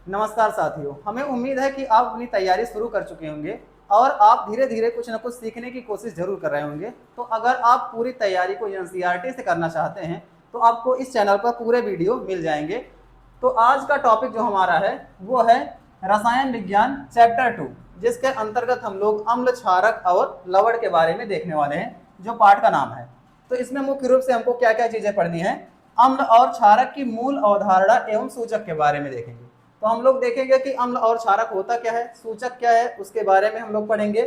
नमस्कार साथियों, हमें उम्मीद है कि आप अपनी तैयारी शुरू कर चुके होंगे और आप धीरे धीरे कुछ न कुछ सीखने की कोशिश जरूर कर रहे होंगे। तो अगर आप पूरी तैयारी को एनसीईआरटी से करना चाहते हैं तो आपको इस चैनल पर पूरे वीडियो मिल जाएंगे। तो आज का टॉपिक जो हमारा है वो है रसायन विज्ञान चैप्टर 2, जिसके अंतर्गत हम लोग अम्ल, क्षारक और लवण के बारे में देखने वाले हैं, जो पाठ का नाम है। तो इसमें मुख्य रूप से हमको क्या क्या चीजें पढ़नी है, अम्ल और क्षारक की मूल अवधारणा एवं सूचक के बारे में देखेंगे। तो हम लोग देखेंगे कि अम्ल और क्षारक होता क्या है, सूचक क्या है, उसके बारे में हम लोग पढ़ेंगे।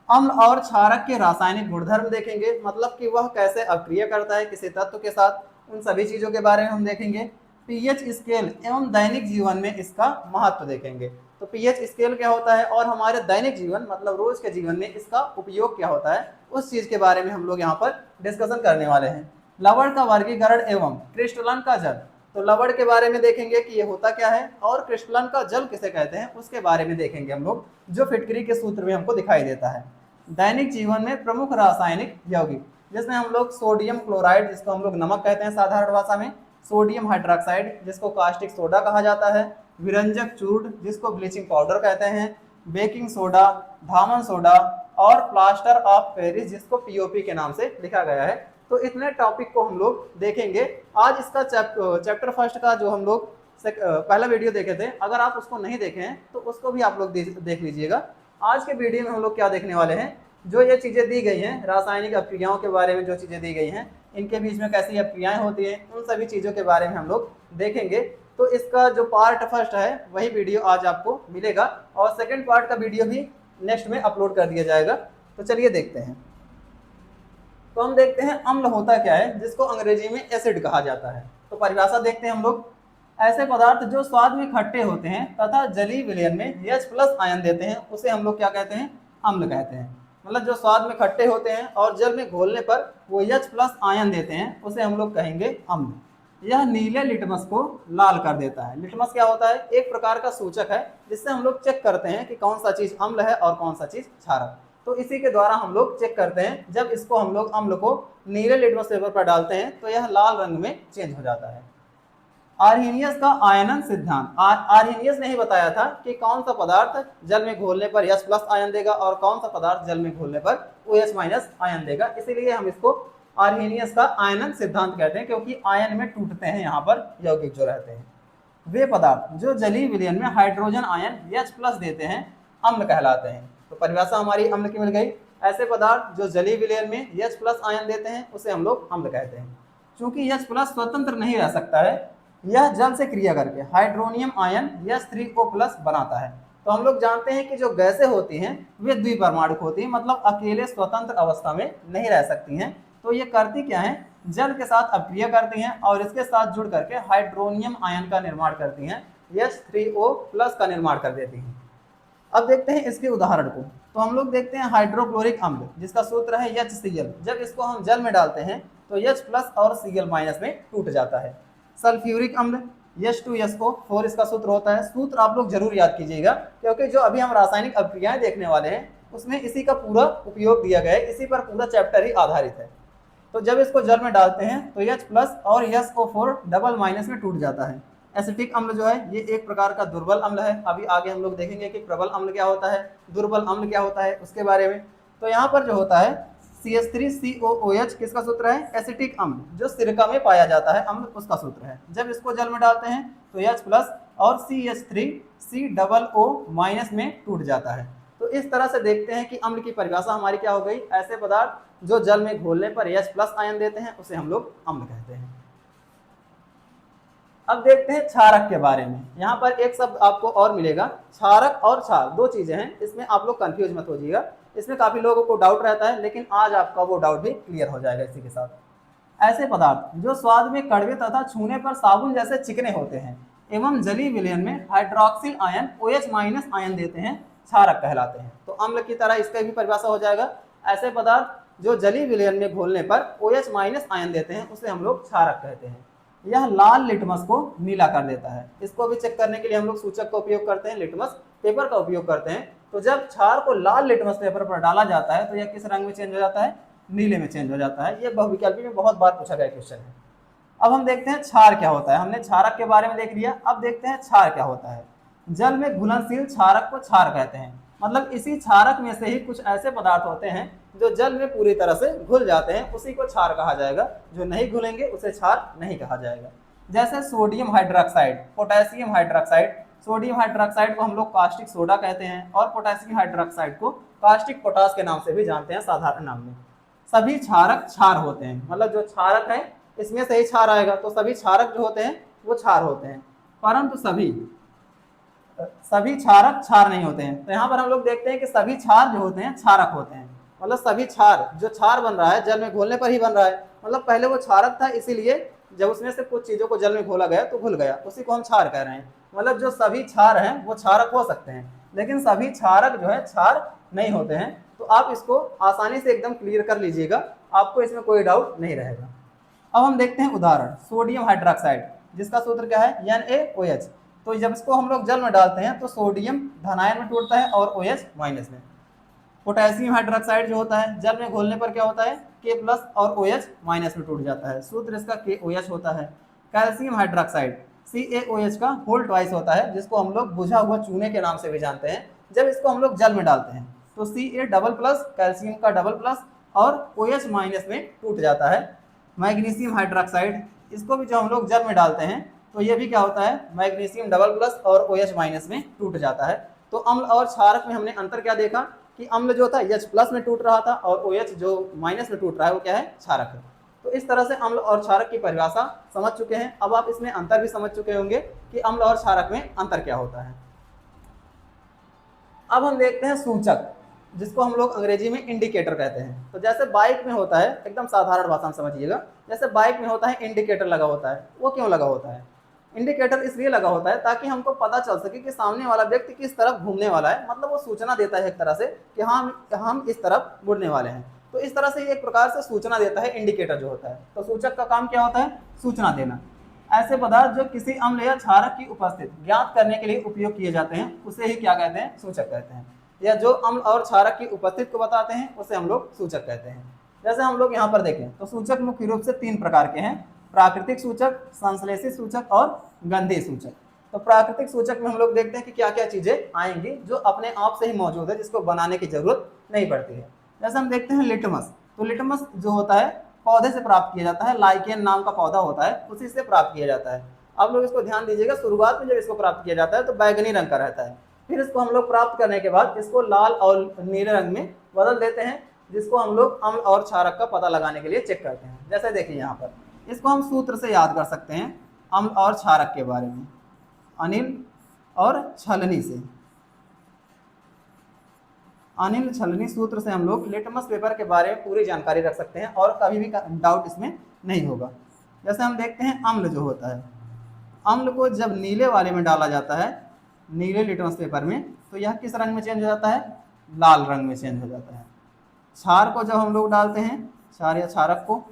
अम्ल और क्षारक के रासायनिक गुणधर्म देखेंगे, मतलब कि वह कैसे अक्रिय करता है किसी तत्व के साथ, उन सभी चीजों के बारे में हम देखेंगे। पीएच स्केल एवं दैनिक जीवन में इसका महत्व देखेंगे। तो पीएच स्केल क्या होता है और हमारे दैनिक जीवन मतलब रोज के जीवन में इसका उपयोग क्या होता है, उस चीज के बारे में हम लोग यहाँ पर डिस्कशन करने वाले हैं। लवण का वर्गीकरण एवं क्रिस्टलन का जल, तो लवण के बारे में देखेंगे कि ये होता क्या है, और क्रिस्टलन का जल किसे कहते हैं उसके बारे में देखेंगे हम लोग, जो फिटकरी के सूत्र में हमको दिखाई देता है। दैनिक जीवन में प्रमुख रासायनिक यौगिक, जिसमें हम लोग सोडियम क्लोराइड, जिसको हम लोग नमक कहते हैं साधारण भाषा में, सोडियम हाइड्रोक्साइड जिसको कास्टिक सोडा कहा जाता है, विरंजक चूर्ण जिसको ब्लीचिंग पाउडर कहते हैं, बेकिंग सोडा, धामन सोडा और प्लास्टर ऑफ पेरिस जिसको पीओपी के नाम से लिखा गया है। तो इतने टॉपिक को हम लोग देखेंगे आज। इसका चैप्टर फर्स्ट का जो हम लोग पहला वीडियो देखे थे, अगर आप उसको नहीं देखे हैं तो उसको भी आप लोग देख लीजिएगा। आज के वीडियो में हम लोग क्या देखने वाले हैं, जो ये चीज़ें दी गई हैं रासायनिक अपक्रियाओं के बारे में, जो चीज़ें दी गई हैं इनके बीच में कैसी अपक्रियाएं होती हैं, उन सभी चीज़ों के बारे में हम लोग देखेंगे। तो इसका जो पार्ट फर्स्ट है वही वीडियो आज आपको मिलेगा, और सेकेंड पार्ट का वीडियो भी नेक्स्ट में अपलोड कर दिया जाएगा। तो चलिए देखते हैं। तो हम देखते हैं अम्ल होता क्या है, जिसको अंग्रेजी में एसिड कहा जाता है। तो परिभाषा देखते हैं हम लोग। ऐसे पदार्थ जो स्वाद में खट्टे होते हैं तथा जलीय विलयन में H+ आयन देते हैं उसे हम लोग क्या कहते हैं, अम्ल कहते हैं। मतलब जो स्वाद में खट्टे होते हैं और जल में घोलने पर वो H+ आयन देते हैं उसे हम लोग कहेंगे अम्ल। यह नीले लिटमस को लाल कर देता है। लिटमस क्या होता है, एक प्रकार का सूचक है जिससे हम लोग चेक करते हैं कि कौन सा चीज अम्ल है और कौन सा चीज क्षारक। तो इसी के द्वारा हम लोग चेक करते हैं। जब इसको हम लोग अम्ल को नीले लिटमस पेपर पर डालते हैं तो यह लाल रंग में चेंज हो जाता है। आर्हेनियस का आयनन सिद्धांत, आर्हेनियस ने ही बताया था कि कौन सा पदार्थ जल में घोलने पर H+ आयन देगा और कौन सा पदार्थ जल में घोलने पर OH- आयन देगा। इसीलिए हम इसको आर्हेनियस का आयनन सिद्धांत कहते हैं, क्योंकि आयन में टूटते हैं यहाँ पर यौगिक जो रहते हैं। वे पदार्थ जो जलीय विलयन में हाइड्रोजन आयन H+ देते हैं अम्ल कहलाते हैं। तो परिभाषा हमारी अम्ल की मिल गई। ऐसे पदार्थ जो जलीय विलयन में H+ आयन देते हैं उसे हम लोग अम्ल कहते हैं। चूंकि H+ स्वतंत्र नहीं रह सकता है, यह जल से क्रिया करके हाइड्रोनियम आयन H3O+ बनाता है। तो हम लोग जानते हैं कि जो गैसें होती हैं वे द्विपरमाणुक होती हैं, मतलब अकेले स्वतंत्र अवस्था में नहीं रह सकती हैं। तो ये करती क्या है, जल के साथ अपक्रिया करती हैं और इसके साथ जुड़ करके हाइड्रोनियम आयन का निर्माण करती हैं, H3O+ का निर्माण कर देती हैं। अब देखते हैं इसके उदाहरण को। तो हम लोग देखते हैं हाइड्रोक्लोरिक अम्ल, जिसका सूत्र है HCl। जब इसको हम जल में डालते हैं तो H+ और Cl- में टूट जाता है। सल्फ्यूरिक अम्ल H2SO4 इसका सूत्र होता है। सूत्र आप लोग जरूर याद कीजिएगा, क्योंकि जो अभी हम रासायनिक अभिक्रियाएं देखने वाले हैं उसमें इसी का पूरा उपयोग दिया गया है, इसी पर पूरा चैप्टर ही आधारित है। तो जब इसको जल में डालते हैं तो H+ और SO4 डबल माइनस में टूट जाता है। एसिटिक अम्ल जो है ये एक प्रकार का दुर्बल अम्ल है। अभी आगे हम लोग देखेंगे कि प्रबल अम्ल क्या होता है, दुर्बल अम्ल क्या होता है उसके बारे में। तो यहाँ पर जो होता है CH3COOH किसका सूत्र है, एसिटिक अम्ल जो सिरका में पाया जाता है अम्ल, उसका सूत्र है। जब इसको जल में डालते हैं तो H+ और CH3COO- में टूट जाता है। तो इस तरह से देखते हैं कि अम्ल की परिभाषा हमारी क्या हो गई, ऐसे पदार्थ जो जल में घोलने पर H+ आयन देते हैं उसे हम लोग अम्ल कहते हैं। अब देखते हैं क्षारक के बारे में। यहाँ पर एक शब्द आपको और मिलेगा, क्षारक और क्षार दो चीजें हैं, इसमें आप लोग कंफ्यूज मत होजिएगा। इसमें काफी लोगों को डाउट रहता है, लेकिन आज आपका वो डाउट भी क्लियर हो जाएगा इसी के साथ। ऐसे पदार्थ जो स्वाद में कड़वे तथा छूने पर साबुन जैसे चिकने होते हैं एवं जलीय विलयन में हाइड्रोक्सिल आयन OH- आयन देते हैं, क्षारक कहलाते हैं। तो अम्ल की तरह इसका भी परिभाषा हो जाएगा, ऐसे पदार्थ जो जलीय विलयन में घोलने पर OH- आयन देते हैं उसे हम लोग क्षारक कहते हैं। यह लाल लिटमस को नीला कर देता है। इसको भी चेक करने के लिए हम लोग सूचक का उपयोग करते हैं, लिटमस पेपर का उपयोग करते हैं। तो जब क्षार को लाल लिटमस पेपर पर डाला जाता है तो यह किस रंग में चेंज हो जाता है, नीले में चेंज हो जाता है। यह बहुविकल्पी में बहुत बार पूछा गया क्वेश्चन है। अब हम देखते हैं क्षार क्या होता है। हमने क्षारक के बारे में देख लिया, अब देखते हैं क्षार क्या होता है। जल में घुलनशील क्षारक को क्षार कहते हैं। मतलब इसी क्षारक में से ही कुछ ऐसे पदार्थ होते हैं जो जल में पूरी तरह से घुल जाते हैं, उसी को क्षार कहा जाएगा। जो नहीं घुलेंगे उसे क्षार नहीं कहा जाएगा। जैसे sodium hydroxide, potassium hydroxide. Sodium hydroxide को हम लोग कास्टिक सोडा कहते हैं और पोटेशियम हाइड्रोक्साइड को कास्टिक पोटास के नाम से भी जानते हैं साधारण नाम में। सभी क्षारक क्षार होते हैं, मतलब जो क्षारक है इसमें से ही क्षार आएगा, तो सभी क्षारक जो होते हैं वो क्षार होते हैं, परंतु सभी क्षारक क्षार नहीं होते हैं। तो यहाँ पर हम लोग देखते हैं कि सभी क्षार जो होते हैं क्षारक होते हैं। मतलब सभी क्षार, जो क्षार बन रहा है जल में घोलने पर ही बन रहा है, मतलब पहले वो क्षारक था, इसीलिए जब उसमें से कुछ चीजों को जल में घोला गया तो घुल गया, उसी को हम क्षार कह रहे हैं। मतलब जो सभी क्षार हैं वो क्षारक हो सकते हैं, लेकिन सभी क्षारक जो है क्षार नहीं होते हैं। तो आप इसको आसानी से एकदम क्लियर कर लीजिएगा, आपको इसमें कोई डाउट नहीं रहेगा। अब हम देखते हैं उदाहरण, सोडियम हाइड्रोक्साइड, जिसका सूत्र क्या है, NaOH। तो जब इसको हम लोग जल में डालते हैं तो सोडियम धनायन में टूटता है और OH माइनस में। पोटेशियम हाइड्रोक्साइड जो होता है जल में घोलने पर क्या होता है, K+ और OH माइनस में टूट जाता है, सूत्र इसका KOH होता है। कैल्शियम हाइड्रोक्साइड CaOH का होल ट्वाइस होता है, जिसको हम लोग बुझा हुआ चूने के नाम से भी जानते हैं। जब इसको हम लोग जल में डालते हैं तो Ca++ कैल्शियम का डबल+ और OH माइनस में टूट जाता है। मैग्नीशियम हाइड्रोक्साइड, इसको भी जो हम लोग जल में डालते हैं तो ये भी क्या होता है, मैग्नीशियम डबल+ और OH माइनस में टूट जाता है। तो अम्ल और क्षारक में हमने अंतर क्या देखा कि अम्ल जो था H+ में टूट रहा था और OH जो माइनस में टूट रहा है वो क्या है, क्षारक है। तो इस तरह से अम्ल और क्षारक की परिभाषा समझ चुके हैं। अब आप इसमें अंतर भी समझ चुके होंगे कि अम्ल और क्षारक में अंतर क्या होता है। अब हम देखते हैं सूचक, जिसको हम लोग अंग्रेजी में इंडिकेटर कहते हैं। तो जैसे बाइक में होता है, एकदम साधारण भाषा में समझिएगा, जैसे बाइक में होता है इंडिकेटर लगा होता है, वो क्यों लगा होता है, इंडिकेटर इसलिए लगा होता है ताकि हमको पता चल सके कि सामने वाला व्यक्ति किस तरफ घूमने वाला है। मतलब वो सूचना देता है एक तरह से कि हम इस तरफ मुड़ने वाले हैं। तो इस तरह से एक प्रकार से सूचना देता है इंडिकेटर जो होता है। तो सूचक का काम क्या होता है, सूचना देना। ऐसे पदार्थ जो किसी अम्ल या क्षारक की उपस्थिति ज्ञात करने के लिए उपयोग किए जाते हैं उसे ही क्या कहते हैं, सूचक कहते हैं। या जो अम्ल और क्षारक की उपस्थिति को बताते हैं उसे हम लोग सूचक कहते हैं। जैसे हम लोग यहाँ पर देखें तो सूचक मुख्य रूप से 3 प्रकार के हैं, प्राकृतिक सूचक, संश्लेषित सूचक और गंधीय सूचक। तो प्राकृतिक सूचक में हम लोग देखते हैं कि क्या क्या चीजें आएंगी जो अपने आप से ही मौजूद है, जिसको बनाने की जरूरत नहीं पड़ती है। जैसे हम देखते हैं लिटमस, तो लिटमस जो होता है पौधे से प्राप्त किया जाता है, लाइकेन नाम का पौधा होता है, उसी से प्राप्त किया जाता है। आप लोग इसको ध्यान दीजिएगा, शुरुआत में जब इसको प्राप्त किया जाता है तो बैगनी रंग का रहता है, फिर इसको हम लोग प्राप्त करने के बाद इसको लाल और नीले रंग में बदल देते हैं, जिसको हम लोग अम्ल और क्षारक का पता लगाने के लिए चेक करते हैं। जैसे देखिए यहाँ पर, इसको हम सूत्र से याद कर सकते हैं अम्ल और क्षारक के बारे में, अनिल और छलनी से, अनिल छलनी सूत्र से हम लोग लिटमस पेपर के बारे में पूरी जानकारी रख सकते हैं और कभी भी डाउट इसमें नहीं होगा। जैसे हम देखते हैं अम्ल जो होता है, अम्ल को जब नीले वाले में डाला जाता है, नीले लिटमस पेपर में, तो यह किस रंग में चेंज हो जाता है, लाल रंग में चेंज हो जाता है। क्षार को जब हम लोग डालते हैं, क्षार या क्षारक को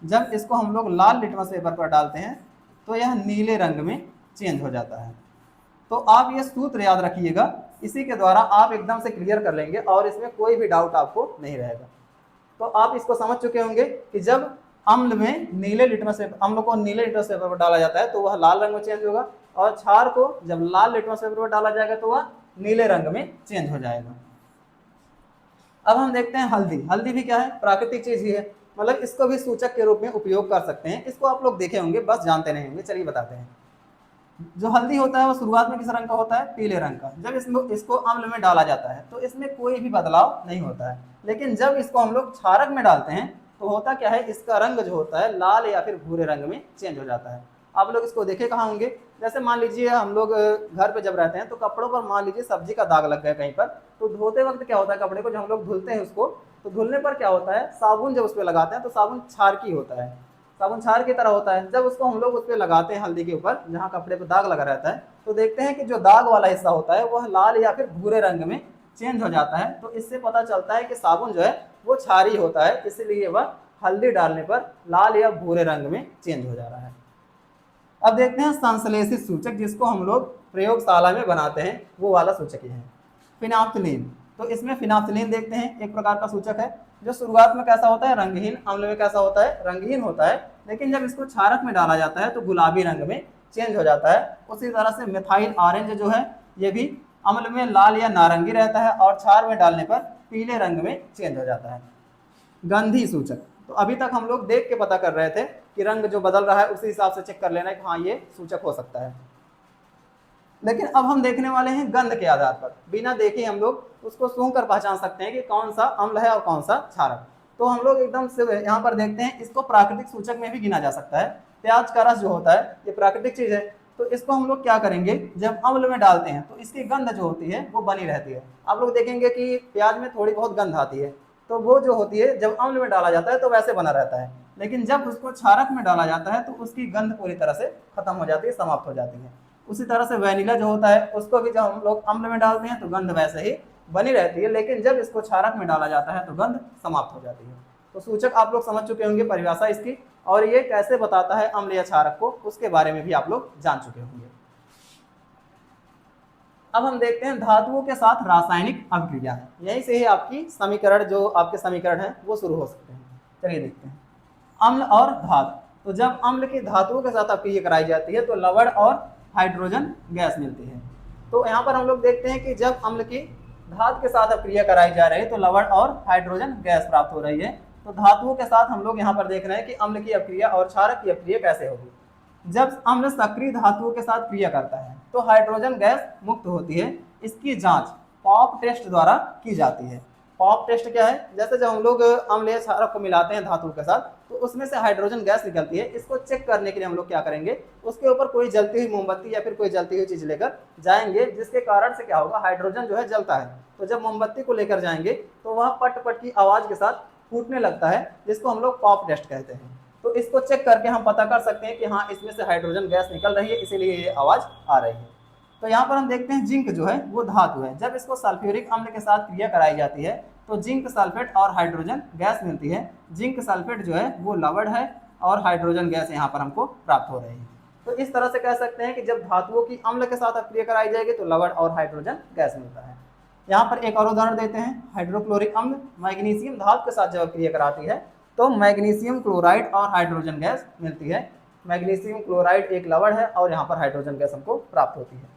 जब इसको हम लोग लाल लिटमस पेपर पर डालते हैं तो यह नीले रंग में चेंज हो जाता है। तो आप ये सूत्र याद रखिएगा, इसी के द्वारा आप एकदम से क्लियर कर लेंगे और इसमें कोई भी डाउट आपको नहीं रहेगा। तो आप इसको समझ चुके होंगे कि जब अम्ल में नीले लिटमस पेपर, अम्ल को नीले लिटमस पेपर पर डाला जाता है तो वह लाल रंग में चेंज होगा, और क्षार को जब लाल लिटमस पेपर पर डाला जाएगा तो वह नीले रंग में चेंज हो जाएगा। अब हम देखते हैं हल्दी। हल्दी भी क्या है, प्राकृतिक चीज ही है, मतलब इसको भी सूचक के रूप में उपयोग कर सकते हैं। इसको आप लोग देखे होंगे, बस जानते नहीं होंगे, चलिए बताते हैं। जो हल्दी होता है वो शुरुआत में किस रंग का होता है, पीले रंग का। जब इसको अम्ल में डाला जाता है तो इसमें कोई भी बदलाव नहीं होता है, लेकिन जब इसको हम लोग क्षारक में डालते हैं तो होता क्या है, इसका रंग जो होता है लाल या फिर भूरे रंग में चेंज हो जाता है। आप लोग इसको देखे कहाँ होंगे, जैसे मान लीजिए हम लोग घर पे जब रहते हैं तो कपड़ों पर मान लीजिए सब्जी का दाग लग गया कहीं पर, तो धोते वक्त क्या होता है, कपड़े को जब हम लोग धुलते हैं उसको, तो धुलने पर क्या होता है, साबुन जब उस पर लगाते हैं तो साबुन क्षारकी होता है, साबुन क्षार की तरह होता है। जब उसको हम लोग उस पर लगाते हैं हल्दी के ऊपर जहाँ कपड़े पर दाग लगा रहता है, तो देखते हैं कि जो दाग वाला हिस्सा होता है वह लाल या फिर भूरे रंग में चेंज हो जाता है। तो इससे पता चलता है कि साबुन जो है वो क्षारी होता है, इसलिए वह हल्दी डालने पर लाल या भूरे रंग में चेंज हो जा रहा है। अब देखते हैं संश्लेषित सूचक, जिसको हम लोग प्रयोगशाला में बनाते हैं, वो वाला सूचक है फिनाफ्थलीन। तो इसमें फिनाफ्थलीन देखते हैं, एक प्रकार का सूचक है जो शुरुआत में कैसा होता है, रंगहीन, अम्ल में कैसा होता है, रंगहीन होता है, लेकिन जब इसको क्षारक में डाला जाता है तो गुलाबी रंग में चेंज हो जाता है। उसी तरह से मिथाइल ऑरेंज जो है ये भी अम्ल में लाल या नारंगी रहता है और क्षार में डालने पर पीले रंग में चेंज हो जाता है। गंधी सूचक, तो अभी तक हम लोग देख के पता कर रहे थे कि रंग जो बदल रहा है उसी हिसाब से चेक कर लेना है कि हाँ ये सूचक हो सकता है, लेकिन अब हम देखने वाले हैं गंध के आधार पर। बिना देखे हम लोग उसको सूंघ कर पहचान सकते हैं कि कौन सा अम्ल है और कौन सा क्षारक। तो हम लोग एकदम से यहाँ पर देखते हैं, इसको प्राकृतिक सूचक में भी गिना जा सकता है। प्याज का रस जो होता है ये प्राकृतिक चीज है, तो इसको हम लोग क्या करेंगे, जब अम्ल में डालते हैं तो इसकी गंध जो होती है वो बनी रहती है। आप लोग देखेंगे कि प्याज में थोड़ी बहुत गंध आती है, तो वो जो होती है जब अम्ल में डाला जाता है तो वैसे बना रहता है, लेकिन जब उसको क्षारक में डाला जाता है तो उसकी गंध पूरी तरह से खत्म हो जाती है, समाप्त हो जाती है। उसी तरह से वैनिला जो होता है उसको भी जब हम लोग अम्ल में डालते हैं तो गंध वैसे ही बनी रहती है, लेकिन जब इसको क्षारक में डाला जाता है तो गंध समाप्त हो जाती है। तो सूचक आप लोग समझ चुके होंगे, परिभाषा इसकी, और ये कैसे बताता है अम्ल या क्षारक को, उसके बारे में भी आप लोग जान चुके होंगे। अब हम देखते हैं धातुओं के साथ रासायनिक अभिक्रिया। यहीं से ही आपकी समीकरण, जो आपके समीकरण है वो शुरू हो सकते हैं। चलिए देखते हैं अम्ल और धातु। तो जब अम्ल की धातुओं के साथ अभिक्रिया कराई जाती है तो लवण और हाइड्रोजन गैस मिलती है। तो यहाँ पर हम लोग देखते हैं कि जब अम्ल की धातु के साथ अभिक्रिया कराई जा रही है तो लवण और हाइड्रोजन गैस प्राप्त हो रही है। तो धातुओं के साथ हम लोग यहाँ पर देख रहे हैं कि अम्ल की अभिक्रिया और क्षारक की अभिक्रिया कैसे होगी। जब अम्ल सक्रिय धातुओं के साथ क्रिया करता है तो हाइड्रोजन गैस मुक्त होती है। इसकी जांच पॉप टेस्ट द्वारा की जाती है। पॉप टेस्ट क्या है, जैसे जब हम लोग अम्ल या क्षारक को मिलाते हैं धातु के साथ तो उसमें से हाइड्रोजन गैस निकलती है। इसको चेक करने के लिए हम लोग क्या करेंगे, उसके ऊपर कोई जलती हुई मोमबत्ती या फिर कोई जलती हुई चीज लेकर जाएंगे, जिसके कारण से क्या होगा, हाइड्रोजन जो है जलता है। तो जब मोमबत्ती को लेकर जाएंगे तो वह पट पट की आवाज के साथ फूटने लगता है, जिसको हम लोग पॉप टेस्ट कहते हैं। तो इसको चेक करके हम पता कर सकते हैं कि हाँ इसमें से हाइड्रोजन गैस निकल रही है, इसीलिए ये आवाज आ रही है। तो यहाँ पर हम देखते हैं जिंक जो है वो धातु है। जब इसको सल्फ्यूरिक अम्ल के साथ क्रिया कराई जाती है तो जिंक सल्फेट और हाइड्रोजन गैस मिलती है। जिंक सल्फेट जो है वो लवण है और हाइड्रोजन गैस यहाँ पर हमको प्राप्त हो रही है। तो इस तरह से कह सकते हैं कि जब धातुओं की अम्ल के साथ अभिक्रिया कराई जाएगी तो लवण और हाइड्रोजन गैस मिलता है। यहाँ पर एक और उदाहरण देते हैं, हाइड्रोक्लोरिक अम्ल मैग्नीशियम धातु के साथ जब अभिक्रिया कराती है तो मैग्नीशियम क्लोराइड और हाइड्रोजन गैस मिलती है। मैग्नीशियम क्लोराइड एक लवण है और यहाँ पर हाइड्रोजन गैस हमको प्राप्त होती है।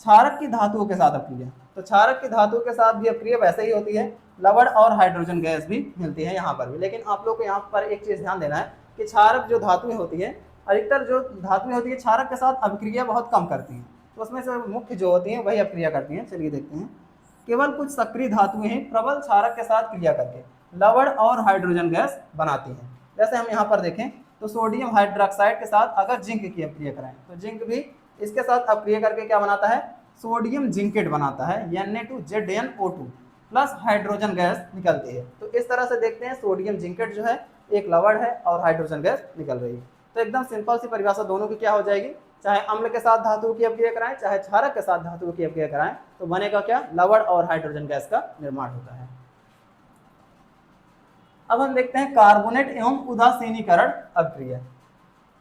क्षारक की धातुओं के साथ अभिक्रिया, तो क्षारक की धातुओं के साथ भी अभिक्रिया वैसे ही होती है, लवण और हाइड्रोजन गैस भी मिलती है यहाँ पर भी। लेकिन आप लोग को यहाँ पर एक चीज ध्यान देना है कि क्षारक जो धातुएं होती है, अधिकतर जो धातुएं होती है क्षारक के साथ अभिक्रिया बहुत कम करती हैं, तो उसमें से मुख्य जो होती हैं वही अभिक्रिया करती हैं। चलिए देखते हैं, केवल कुछ सक्रिय धातुएं हैं प्रबल क्षारक के साथ क्रिया करके लवण और हाइड्रोजन गैस बनाती हैं। जैसे हम यहाँ पर देखें तो सोडियम हाइड्रोक्साइड के साथ अगर जिंक की अभिक्रिया कराएं तो जिंक भी इसके साथ अभिक्रिया करके क्या बनाता है, सोडियम जिंकेट बनाता है, Na2ZnO2 प्लस हाइड्रोजन गैस निकलती है। तो इस तरह से देखते हैं सोडियम जिंकेट जो है एक लवण है और हाइड्रोजन गैस निकल रही है। तो एकदम सिंपल सी परिभाषा दोनों की क्या हो जाएगी, चाहे अम्ल के साथ धातु की अभिक्रिया कराएं चाहे क्षारक के साथ धातु की अभिक्रिया कराएं तो बनेगा क्या, लवण और हाइड्रोजन गैस का निर्माण होता है। अब हम देखते हैं कार्बोनेट एवं उदासीनीकरण अभिक्रिया।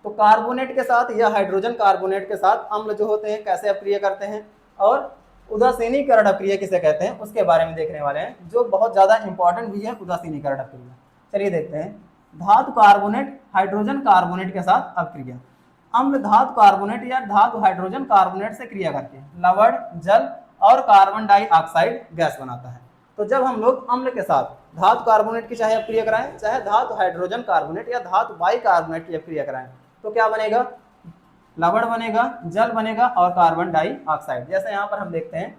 तो कार्बोनेट के साथ या हाइड्रोजन कार्बोनेट के साथ अम्ल जो होते हैं कैसे अभिक्रिया करते हैं और उदासीनीकरण अभिक्रिया किसे कहते हैं उसके बारे में देखने वाले हैं, जो बहुत ज्यादा इंपॉर्टेंट भी है उदासीनीकरण अभिक्रिया। चलिए देखते हैं, धातु कार्बोनेट हाइड्रोजन कार्बोनेट के साथ अभिक्रिया। अम्ल धातु कार्बोनेट या धातु हाइड्रोजन कार्बोनेट से क्रिया करके लवण, जल और कार्बन डाइऑक्साइड गैस बनाता है। तो जब हम लोग अम्ल के साथ धातु कार्बोनेट की चाहे अभिक्रिया कराएं चाहे धातु हाइड्रोजन कार्बोनेट या धातु बाइकार्बोनेट की अभिक्रिया कराएं तो क्या बनेगा, लवण बनेगा, जल बनेगा और कार्बन डाइऑक्साइड। जैसे यहाँ पर हम देखते हैं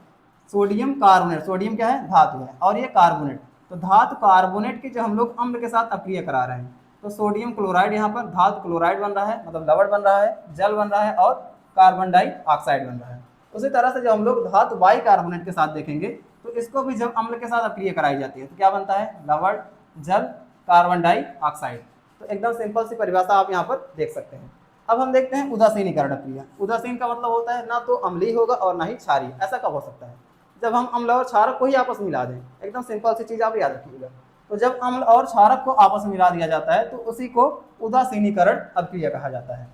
सोडियम कार्बोनेट, सोडियम क्या है, धातु है, और ये कार्बोनेट। तो धातु कार्बोनेट की जो हम लोग अम्ल के साथ अभिक्रिया करा रहे हैं तो सोडियम क्लोराइड यहाँ पर धातु क्लोराइड बन रहा है, मतलब लवण बन रहा है, जल बन रहा है और कार्बन डाइऑक्साइड बन रहा है। उसी तरह से जब हम लोग धातु बाइकार्बोनेट के साथ देखेंगे तो इसको भी जब अम्ल के साथ अभिक्रिया कराई जाती है तो क्या बनता है, लवण, जल, कार्बन डाइऑक्साइड। तो एकदम सिंपल सी परिभाषा आप यहाँ पर देख सकते हैं। अब हम देखते हैं उदासीनीकरण अभिक्रिया। उदासीन का मतलब होता है ना तो अम्लीय होगा और ना ही क्षारीय। ऐसा कब हो सकता है, जब हम अम्ल और क्षारक को ही आपस में मिला दें। एकदम सिंपल सी चीज आप याद रखिएगा। तो जब अम्ल और क्षारक को आपस में मिला दिया जाता है तो उसी को उदासीनीकरण अभिक्रिया कहा जाता है।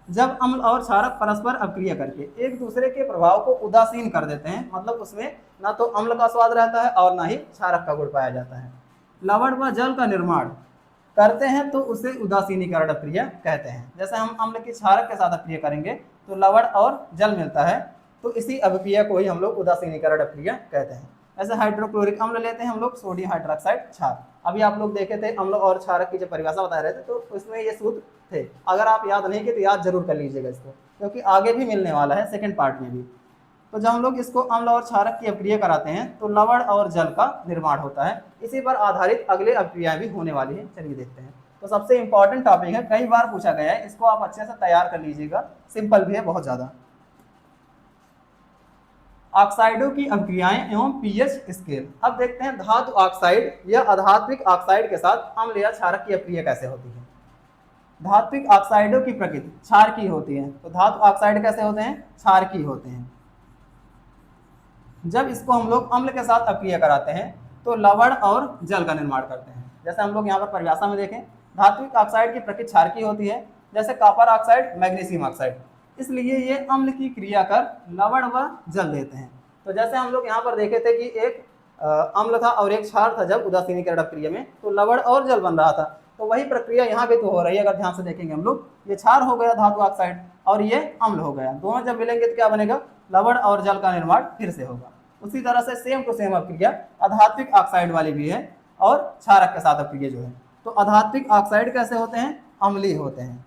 जब अम्ल और क्षारक परस्पर अभिक्रिया करके एक दूसरे के प्रभाव को उदासीन कर देते हैं, मतलब उसमें ना तो अम्ल का स्वाद रहता है और ना ही क्षारक का गुण पाया जाता है, लवण व जल का निर्माण करते हैं तो उसे उदासीनीकरण अभिक्रिया कहते हैं। जैसे हम अम्ल की क्षारक के साथ अभिक्रिया करेंगे तो लवण और जल मिलता है, तो इसी अभिक्रिया को ही हम लोग उदासीनीकरण अभिक्रिया कहते हैं। ऐसे हाइड्रोक्लोरिक अम्ल लेते हैं हम लोग, सोडियम हाइड्रोक्साइड क्षार। अभी आप लोग देखे थे अम्ल और क्षारक की जो परिभाषा बता रहे थे, तो उसमें ये सूत्र थे। अगर आप याद नहीं किए तो याद जरूर कर लीजिएगा इसको, क्योंकि आगे भी मिलने वाला है सेकंड पार्ट में भी। तो जब हम लोग इसको अम्ल और क्षारक की अभिक्रिया कराते हैं तो लवण और जल का निर्माण होता है। इसी पर आधारित अगले अभिक्रियाएं भी होने वाली है, चलिए देखते हैं। तो सबसे इंपॉर्टेंट टॉपिक है, कई बार पूछा गया है, इसको आप अच्छे से तैयार कर लीजिएगा, सिंपल भी है बहुत ज्यादा। ऑक्साइडों की अभिक्रियाएं एवं पीएच स्केल। अब देखते हैं धातु ऑक्साइड या अधात्विक ऑक्साइड के साथ अम्ल या क्षारक की अभिक्रिया कैसे होती है। धात्विक ऑक्साइडों की प्रकृति क्षार की होती है, तो धातु ऑक्साइड कैसे होते हैं, क्षार की होते हैं। जब इसको हम लोग अम्ल के साथ अभिक्रिया कराते हैं तो लवण और जल का निर्माण करते हैं। जैसे हम लोग यहाँ पर परिभाषा में देखें, धात्विक ऑक्साइड की प्रकृति क्षार की होती है, जैसे कॉपर ऑक्साइड, मैग्नीशियम ऑक्साइड, इसलिए ये अम्ल की क्रिया कर लवण व जल देते हैं। तो जैसे हम लोग यहाँ पर देखे थे कि एक अम्ल था और एक क्षार था, जब उदासीनीकरण अभिक्रिया में तो लवण और जल बन रहा था, तो वही प्रक्रिया यहाँ पे तो हो रही है। अगर ध्यान से देखेंगे हम लोग, ये क्षार हो गया धातु ऑक्साइड और ये अम्ल हो गया, दोनों जब मिलेंगे तो क्या बनेगा, लवण और जल का निर्माण फिर से होगा। उसी तरह से सेम टू सेम अभिक्रिया अधात्विक ऑक्साइड वाली भी है और क्षारक के साथ अभिक्रिया जो है। तो अधात्विक ऑक्साइड कैसे होते हैं, अम्लीय होते हैं।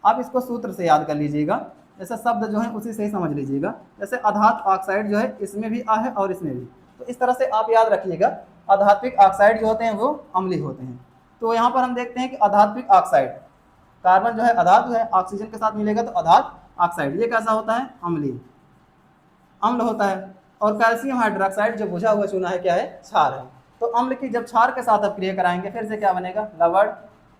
आप इसको सूत्र से याद कर लीजिएगा, जैसे शब्द जो है उसी से ही समझ लीजिएगा। जैसे अधात ऑक्साइड जो है इसमें भी आ है और इसमें भी, तो इस तरह से आप याद रखिएगा। अधात्विक ऑक्साइड जो होते हैं वो अम्लीय होते हैं। तो यहाँ पर हम देखते हैं कि अधात्विक ऑक्साइड, कार्बन जो है अधातु है, ऑक्सीजन के साथ मिलेगा तो अधात ऑक्साइड, ये कैसा होता है, अम्लीय, अम्ल होता है। और कैल्शियम हाइड्रोक्साइड जो बुझा हुआ चूना है क्या है, क्षार है। तो अम्ल की जब क्षार के साथ अभिक्रिया कराएंगे फिर से क्या बनेगा, लवण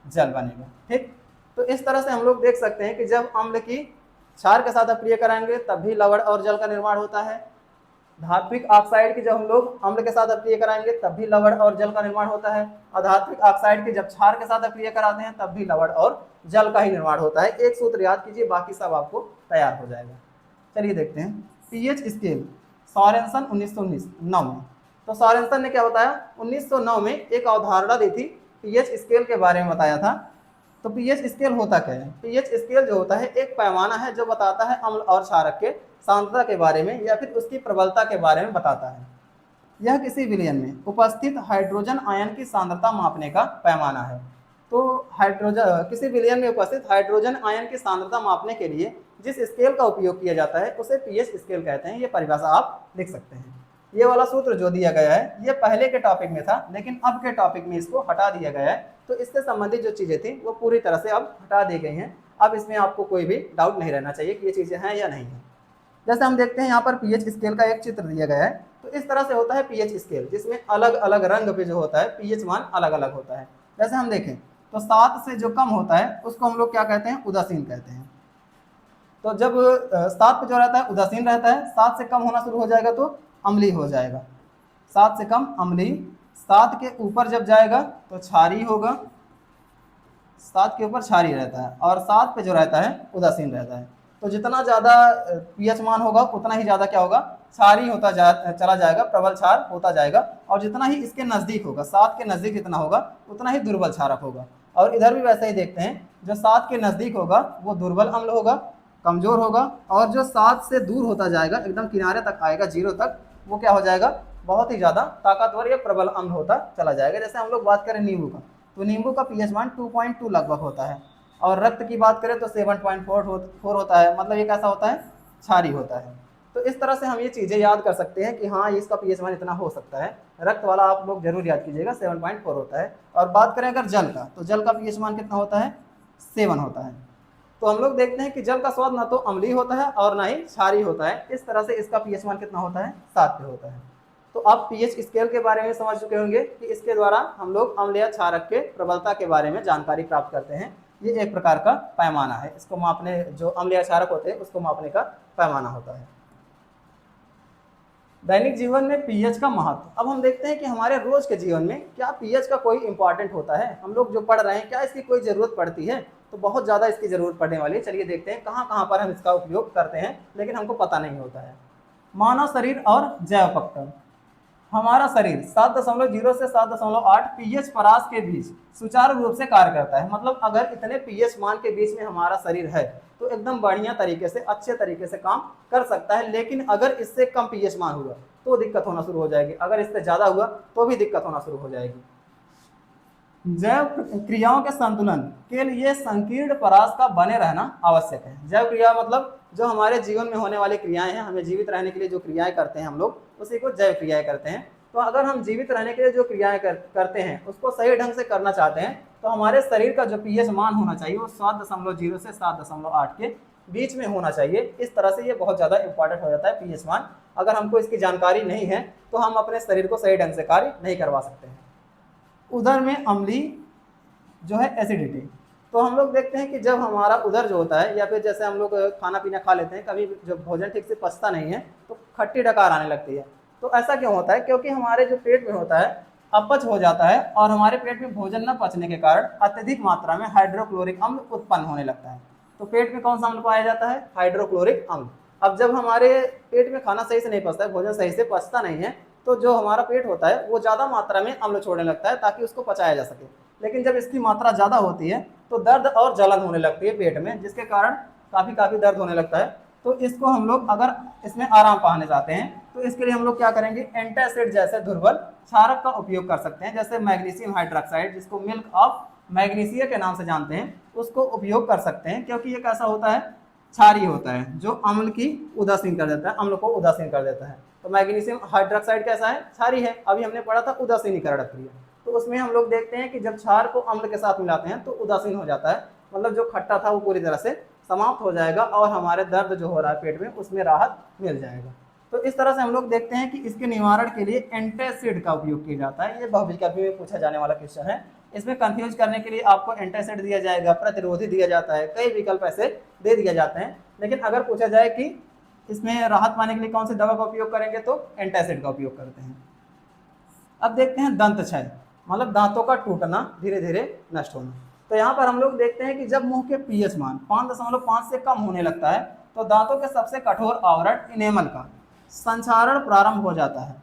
जल बनेगा। ठीक, तो इस तरह से हम लोग देख सकते हैं कि जब अम्ल की क्षार के साथ अभिक्रिया कराएंगे तब भी लवण और जल का निर्माण होता है। धात्विक ऑक्साइड की जब हम लोग अम्ल के साथ अभिक्रिया कराएंगे तब भी लवण और जल का निर्माण होता है। अधात्विक ऑक्साइड की जब क्षार के साथ अभिक्रिया कराते हैं तब भी लवण और जल का ही निर्माण होता है। एक सूत्र याद कीजिए, बाकी सब आपको तैयार हो जाएगा। चलिए देखते हैं पीएच स्केल। सोरेनसन 1909 में, तो सोरेनसन ने क्या बताया, 1909 में एक अवधारणा दी थी, पीएच स्केल के बारे में बताया था। तो पीएच स्केल होता क्या है, पीएच स्केल जो होता है एक पैमाना है जो बताता है अम्ल और क्षारक के सांद्रता के बारे में या फिर उसकी प्रबलता के बारे में बताता है। यह किसी विलयन में उपस्थित हाइड्रोजन आयन की सांद्रता मापने का पैमाना है। तो हाइड्रोजन, किसी विलयन में उपस्थित हाइड्रोजन आयन की सांद्रता मापने के लिए जिस स्केल का उपयोग किया जाता है उसे पीएच स्केल कहते हैं। ये परिभाषा आप लिख सकते हैं। ये वाला सूत्र जो दिया गया है ये पहले के टॉपिक में था, लेकिन अब के टॉपिक में इसको हटा दिया गया है। तो इससे संबंधित जो चीज़ें थी वो पूरी तरह से अब हटा दी गई हैं। अब इसमें आपको कोई भी डाउट नहीं रहना चाहिए कि ये चीज़ें हैं या नहीं है। जैसे हम देखते हैं यहाँ पर पीएच स्केल का एक चित्र दिया गया है। तो इस तरह से होता है पीएच स्केल, जिसमें अलग अलग रंग पे जो होता है पीएच मान अलग अलग होता है। जैसे हम देखें तो 7 से जो कम होता है उसको हम लोग क्या कहते हैं, उदासीन कहते हैं। तो जब 7 पे जो रहता है उदासीन रहता है, 7 से कम होना शुरू हो जाएगा तो अम्लीय हो जाएगा, 7 से कम अम्लीय। 7 के ऊपर जब जाएगा तो क्षारीय होगा, 7 के ऊपर क्षारीय रहता है, और 7 पे जो रहता है उदासीन रहता है। तो जितना ज़्यादा पीएच मान होगा उतना ही ज़्यादा क्या होगा, क्षारीय होता चला जाएगा, प्रबल क्षार होता जाएगा। और जितना ही इसके नज़दीक होगा, 7 के नज़दीक जितना होगा उतना ही दुर्बल क्षारक होगा। और इधर भी वैसे ही देखते हैं, जो 7 के नज़दीक होगा वो दुर्बल अम्ल होगा, कमज़ोर होगा, और जो 7 से दूर होता जाएगा एकदम किनारे तक आएगा 0 तक, वो क्या हो जाएगा, बहुत ही ज़्यादा ताकतवर या प्रबल अम्ल होता चला जाएगा। जैसे हम लोग बात करें नींबू का, तो नींबू का पीएच मान 2.2 लगभग होता है। और रक्त की बात करें तो 7.4 होता है, मतलब ये कैसा होता है, क्षारीय होता है। तो इस तरह से हम ये चीज़ें याद कर सकते हैं कि हाँ इसका पीएच मान इतना हो सकता है। रक्त वाला आप लोग जरूर याद कीजिएगा, 7.4 होता है। और बात करें अगर जल का, तो जल का पीएच मान कितना होता है, 7 होता है। तो हम लोग देखते हैं कि जल का स्वाद ना तो अम्लीय होता है और ना ही क्षारीय होता है। इस तरह से इसका पीएच मान कितना होता है, 7 पे होता है। तो आप पीएच स्केल के बारे में समझ चुके होंगे कि इसके द्वारा हम लोग अम्ल या क्षारक के प्रबलता के बारे में जानकारी प्राप्त करते हैं। ये एक प्रकार का पैमाना है, इसको मापने, जो अम्ल या क्षारक होते हैं उसको मापने का पैमाना होता है। दैनिक जीवन में पीएच का महत्व। अब हम देखते हैं कि हमारे रोज के जीवन में क्या पीएच का कोई इंपॉर्टेंट होता है, हम लोग जो पढ़ रहे हैं क्या इसकी कोई ज़रूरत पड़ती है। तो बहुत ज़्यादा इसकी ज़रूरत पड़ने वाली है। चलिए देखते हैं कहाँ कहाँ पर हम इसका उपयोग करते हैं, लेकिन हमको पता नहीं होता है। मानव शरीर और जैव पक्तन। हमारा शरीर 7.0 से 7.8 पीएच परास के बीच सुचारू रूप से कार्य करता है। मतलब अगर इतने पीएच मान के बीच में हमारा शरीर है तो एकदम बढ़िया तरीके से, अच्छे तरीके से काम कर सकता है। लेकिन अगर इससे कम पीएच मान हुआ तो दिक्कत होना शुरू हो जाएगी, अगर इससे ज्यादा हुआ तो भी दिक्कत होना शुरू हो जाएगी। जैव क्रियाओं के संतुलन के लिए संकीर्ण परास का बने रहना आवश्यक है। जैव क्रिया मतलब जो हमारे जीवन में होने वाली क्रियाएं हैं, हमें जीवित रहने के लिए जो क्रियाएं करते हैं हम लोग, उसी को जैव क्रियाएं करते हैं। तो अगर हम जीवित रहने के लिए जो क्रियाएं करते हैं उसको सही ढंग से करना चाहते हैं तो हमारे शरीर का जो पीएच मान होना चाहिए वो 7.0 से 7.8 के बीच में होना चाहिए। इस तरह से ये बहुत ज़्यादा इंपॉर्टेंट हो जाता है पीएच मान। अगर हमको इसकी जानकारी नहीं है तो हम अपने शरीर को सही ढंग से कार्य नहीं करवा सकते हैं। उदर में अम्लीय जो है एसिडिटी, तो हम लोग देखते हैं कि जब हमारा उदर जो होता है या फिर जैसे हम लोग खाना पीना खा लेते हैं, कभी जब भोजन ठीक से पचता नहीं है तो खट्टी डकार आने लगती है। तो ऐसा क्यों होता है? क्योंकि हमारे जो पेट में होता है अपच हो जाता है और हमारे पेट में भोजन न पचने के कारण अत्यधिक मात्रा में हाइड्रोक्लोरिक अम्ल उत्पन्न होने लगता है। तो पेट में कौन सा अम्ल पाया जाता है? हाइड्रोक्लोरिक अम्ल। अब जब हमारे पेट में खाना सही से नहीं पचता है, भोजन सही से पचता नहीं है, तो जो हमारा पेट होता है वो ज़्यादा मात्रा में अम्ल छोड़ने लगता है ताकि उसको पचाया जा सके। लेकिन जब इसकी मात्रा ज़्यादा होती है तो दर्द और जलन होने लगती है पेट में, जिसके कारण काफ़ी दर्द होने लगता है। तो इसको हम लोग अगर इसमें आराम पाने चाहते हैं तो इसके लिए हम लोग क्या करेंगे? एंटासिड जैसे दुर्बल क्षारक का उपयोग कर सकते हैं, जैसे मैग्नीशियम हाइड्रोक्साइड, जिसको मिल्क ऑफ मैग्नीशिया के नाम से जानते हैं, उसको उपयोग कर सकते हैं। क्योंकि ये कैसा होता है? क्षारीय होता है, जो अम्ल की उदासीन कर देता है, अम्ल को उदासीन कर देता है। तो मैग्नीशियम हाइड्रोक्साइड कैसा है? क्षारीय है। अभी हमने पढ़ा था उदासीनीकरण क्रिया, तो उसमें हम लोग देखते हैं कि जब क्षार को अम्ल के साथ मिलाते हैं तो उदासीन हो जाता है, मतलब जो खट्टा था वो पूरी तरह से समाप्त हो जाएगा और हमारे दर्द जो हो रहा है पेट में उसमें राहत मिल जाएगा। तो इस तरह से हम लोग देखते हैं कि इसके निवारण के लिए एंटासिड का उपयोग किया जाता है। ये बहुविकल्पी में पूछा जाने वाला क्वेश्चन है। इसमें कंफ्यूज करने के लिए आपको एंटासिड दिया जाएगा, प्रतिरोधी दिया जाता है, कई विकल्प ऐसे दे दिए जाते हैं। लेकिन अगर पूछा जाए कि इसमें राहत पाने के लिए कौन सी दवा का उपयोग करेंगे तो एंटासिड का उपयोग करते हैं। अब देखते हैं दंत क्षय, मतलब दांतों का टूटना, धीरे धीरे नष्ट होना। तो यहाँ पर हम लोग देखते हैं कि जब मुंह के पीएच मान 5.5 से कम होने लगता है तो दांतों के सबसे कठोर आवरण इनेमल का संक्षारण प्रारंभ हो जाता है।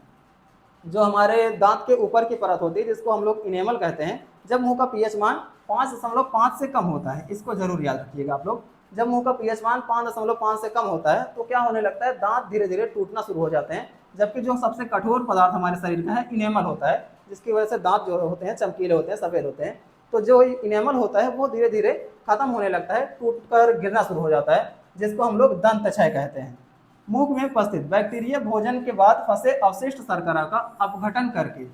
जो हमारे दांत के ऊपर की परत होती है जिसको हम लोग इनेमल कहते हैं, जब मुंह का पीएच मान 5.5 से कम होता है, इसको जरूर याद रखिएगा आप लोग। जब मुंह का पीएच मान 5.5 से कम होता है तो क्या होने लगता है? दांत धीरे धीरे टूटना शुरू हो जाते हैं। जबकि जो सबसे कठोर पदार्थ हमारे शरीर का है इनेमल होता है, जिसकी वजह से दांत जो होते हैं चमकीले होते हैं, सफेद होते हैं। तो जो इनेमल होता है वो धीरे धीरे खत्म होने लगता है, टूटकर गिरना शुरू हो जाता है, जिसको हम लोग दंत क्षय कहते हैं। मुख में उपस्थित बैक्टीरिया भोजन के बाद फंसे अवशिष्ट शर्करा का अपघटन करके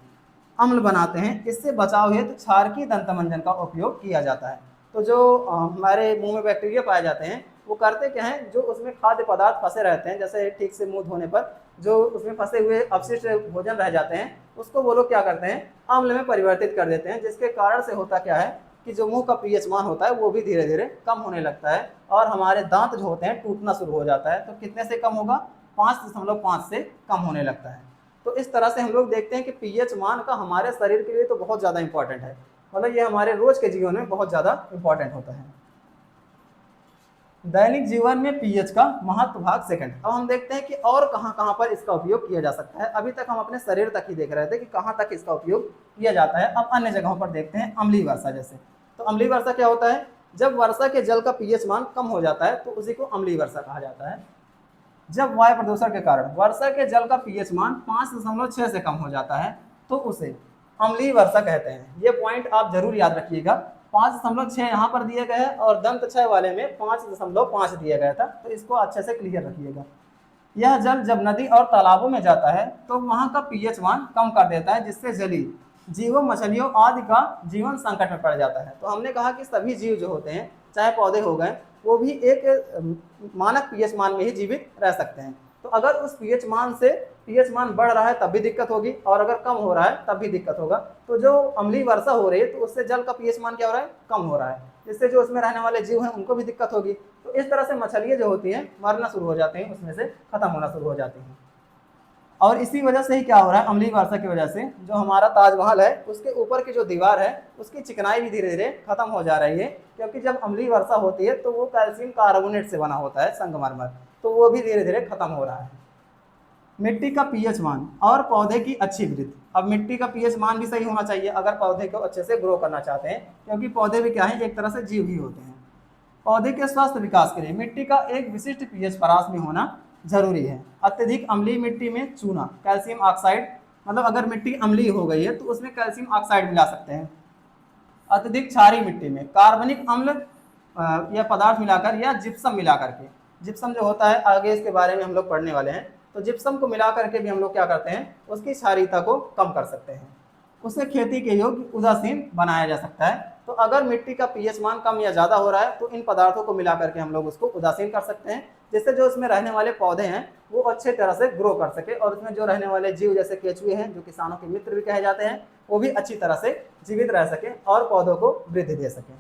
अम्ल बनाते हैं। इससे बचाव हेतु क्षारकीय दंतमंजन का उपयोग किया जाता है। तो जो हमारे मुंह में बैक्टीरिया पाए जाते हैं वो करते क्या हैं? जो उसमें खाद्य पदार्थ फंसे रहते हैं, जैसे ठीक से मुंह धोने पर जो उसमें फंसे हुए अवशिष्ट भोजन रह जाते हैं, उसको वो लोग क्या करते हैं? अम्ल में परिवर्तित कर देते हैं। जिसके कारण से होता क्या है कि जो मुंह का पीएच मान होता है वो भी धीरे धीरे कम होने लगता है और हमारे दांत जो होते हैं टूटना शुरू हो जाता है। तो कितने से कम होगा? 5.5 से कम होने लगता है। तो इस तरह से हम लोग देखते हैं कि पीएच मान का हमारे शरीर के लिए तो बहुत ज़्यादा इंपॉर्टेंट है, मतलब ये हमारे रोज के जीवन में बहुत ज़्यादा इंपॉर्टेंट होता है। दैनिक जीवन में पीएच का महत्व भाग सेकंड। अब हम देखते हैं कि और कहाँ कहाँ पर इसका उपयोग किया जा सकता है। अभी तक हम अपने शरीर तक ही देख रहे थे कि कहाँ तक इसका उपयोग किया जाता है। अब अन्य जगहों पर देखते हैं। अम्लीय वर्षा जैसे, तो अम्लीय वर्षा क्या होता है? जब वर्षा के जल का पीएच मान कम हो जाता है तो उसी को अम्लीय वर्षा कहा जाता है। जब वायु प्रदूषण के कारण वर्षा के जल का पीएच मान 5.6 से कम हो जाता है तो उसे अम्लीय वर्षा कहते हैं। ये पॉइंट आप जरूर याद रखिएगा। 5.6 यहाँ पर दिए गए हैं और दंत क्षय वाले में 5.5 दिया गया था, तो इसको अच्छे से क्लियर रखिएगा। यह जल जब नदी और तालाबों में जाता है तो वहाँ का पीएच मान कम कर देता है, जिससे जलीय जीवों, मछलियों आदि का जीवन संकट में पड़ जाता है। तो हमने कहा कि सभी जीव जो होते हैं, चाहे पौधे हो गए, वो भी एक मानक पीएच मान में ही जीवित रह सकते हैं। तो अगर उस पीएच मान से पीएच मान बढ़ रहा है तब भी दिक्कत होगी और अगर कम हो रहा है तब भी दिक्कत होगा। तो जो अम्लीय वर्षा हो रही है तो उससे जल का पीएच मान क्या हो रहा है? कम हो रहा है, जिससे जो उसमें रहने वाले जीव हैं उनको भी दिक्कत होगी। तो इस तरह से मछलियाँ जो होती हैं मरना शुरू हो जाती हैं, उसमें से खत्म होना शुरू हो जाती हैं। और इसी वजह से ही क्या हो रहा है? अम्लीय वर्षा की वजह से जो हमारा ताजमहल है उसके ऊपर की जो दीवार है उसकी चिकनाई भी धीरे धीरे खत्म हो जा रही है, क्योंकि जब अम्लीय वर्षा होती है तो वो कैल्शियम कार्बोनेट से बना होता है, संगमरमर, तो वो भी धीरे धीरे खत्म हो रहा है। मिट्टी का पीएच मान और पौधे की अच्छी वृद्धि। अब मिट्टी का पीएच मान भी सही होना चाहिए अगर पौधे को अच्छे से ग्रो करना चाहते हैं, क्योंकि पौधे भी क्या है, एक तरह से जीव ही होते हैं। पौधे के स्वास्थ्य विकास के लिए मिट्टी का एक विशिष्ट पीएच परास में होना जरूरी है। अत्यधिक अम्लीय मिट्टी में चूना, कैल्शियम ऑक्साइड, मतलब अगर मिट्टी अम्लीय हो गई है तो उसमें कैल्शियम ऑक्साइड मिला सकते हैं। अत्यधिक क्षारीय मिट्टी में कार्बनिक अम्ल या पदार्थ मिलाकर या जिप्सम मिला करके, जिप्सम जो होता है आगे इसके बारे में हम लोग पढ़ने वाले हैं, तो जिप्सम को मिला करके भी हम लोग क्या करते हैं, उसकी क्षारीयता को कम कर सकते हैं, उसे खेती के योग्य उदासीन बनाया जा सकता है। तो अगर मिट्टी का पीएच मान कम या ज़्यादा हो रहा है तो इन पदार्थों को मिला करके हम लोग उसको उदासीन कर सकते हैं, जिससे जो उसमें रहने वाले पौधे हैं वो अच्छे तरह से ग्रो कर सके, और उसमें जो रहने वाले जीव जैसे केंचुए हैं, जो किसानों के मित्र भी कहे जाते हैं, वो भी अच्छी तरह से जीवित रह सके और पौधों को वृद्धि दे सके।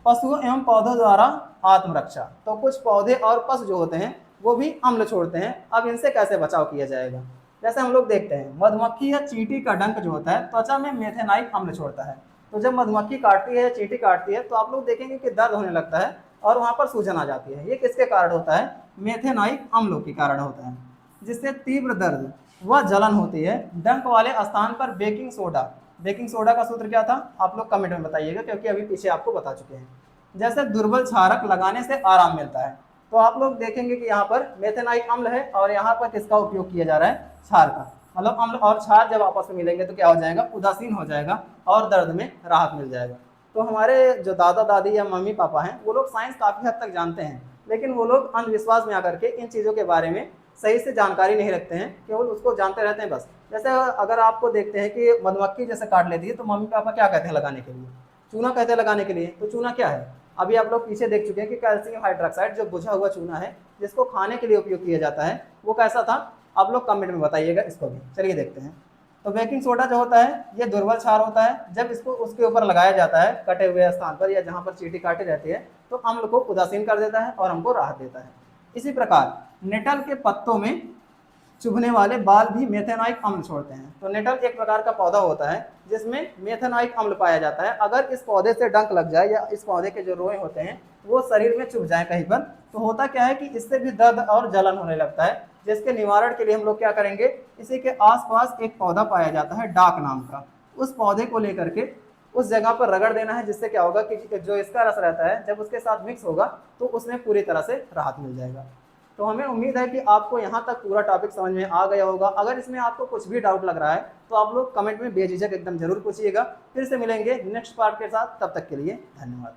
पशुओं एवं पौधों द्वारा आत्मरक्षा, तो कुछ पौधे और पशु जो होते हैं वो भी अम्ल छोड़ते हैं। अब इनसे कैसे बचाव किया जाएगा, जैसे हम लोग देखते हैं मधुमक्खी या चींटी का डंक जो होता है त्वचा में मेथेनाइक अम्ल छोड़ता है। तो जब मधुमक्खी काटती है या चींटी काटती है तो आप लोग देखेंगे कि दर्द होने लगता है और वहाँ पर सूजन आ जाती है। ये किसके कारण होता है, मेथेनाइक अम्लों के कारण होता है, जिससे तीव्र दर्द व जलन होती है। डंक वाले स्थान पर बेकिंग सोडा, बेकिंग सोडा का सूत्र क्या था आप लोग कमेंट में बताइएगा, क्योंकि अभी पीछे आपको बता चुके हैं। जैसे दुर्बल क्षारक लगाने से आराम मिलता है, तो आप लोग देखेंगे कि यहाँ पर मेथेनाइक अम्ल है और यहाँ पर किसका उपयोग किया जा रहा है, क्षार का। मतलब अम्ल और क्षार जब आपस में मिलेंगे तो क्या हो जाएगा, उदासीन हो जाएगा और दर्द में राहत मिल जाएगा। तो हमारे जो दादा दादी या मम्मी पापा हैं वो लोग साइंस काफ़ी हद तक जानते हैं, लेकिन वो लोग अंधविश्वास में आकर के इन चीज़ों के बारे में सही से जानकारी नहीं रखते हैं, केवल उसको जानते रहते हैं बस। जैसे अगर आपको देखते हैं कि मधुमक्खी जैसे काट लेती है तो मम्मी पापा क्या कहते हैं लगाने के लिए, चूना कहते हैं लगाने के लिए। तो चूना क्या है, अभी आप लोग पीछे देख चुके हैं कि कैल्शियम हाइड्रोक्साइड जो बुझा हुआ चूना है जिसको खाने के लिए उपयोग किया जाता है, वो कैसा था आप लोग कमेंट में बताइएगा इसको भी। चलिए देखते हैं। तो बेकिंग सोडा जो होता है ये दुर्बल क्षार होता है, जब इसको उसके ऊपर लगाया जाता है कटे हुए स्थान पर या जहाँ पर चींटी काटी रहती है तो अम्ल को उदासीन कर देता है और हमको राहत देता है। इसी प्रकार नेटल के पत्तों में चुभने वाले बाल भी मेथेनाइक अम्ल छोड़ते हैं। तो नेटल एक प्रकार का पौधा होता है जिसमें मेथेनाइक अम्ल पाया जाता है। अगर इस पौधे से डंक लग जाए या इस पौधे के जो रोए होते हैं वो शरीर में चुभ जाए कहीं पर, तो होता क्या है कि इससे भी दर्द और जलन होने लगता है, जिसके निवारण के लिए हम लोग क्या करेंगे, इसी के आसपास एक पौधा पाया जाता है डाक नाम का, उस पौधे को लेकर के उस जगह पर रगड़ देना है, जिससे क्या होगा कि जो इसका रस रहता है जब उसके साथ मिक्स होगा तो उसमें पूरी तरह से राहत मिल जाएगा। तो हमें उम्मीद है कि आपको यहाँ तक पूरा टॉपिक समझ में आ गया होगा। अगर इसमें आपको कुछ भी डाउट लग रहा है तो आप लोग कमेंट में बेझिझक एकदम जरूर पूछिएगा। फिर से मिलेंगे नेक्स्ट पार्ट के साथ, तब तक के लिए धन्यवाद।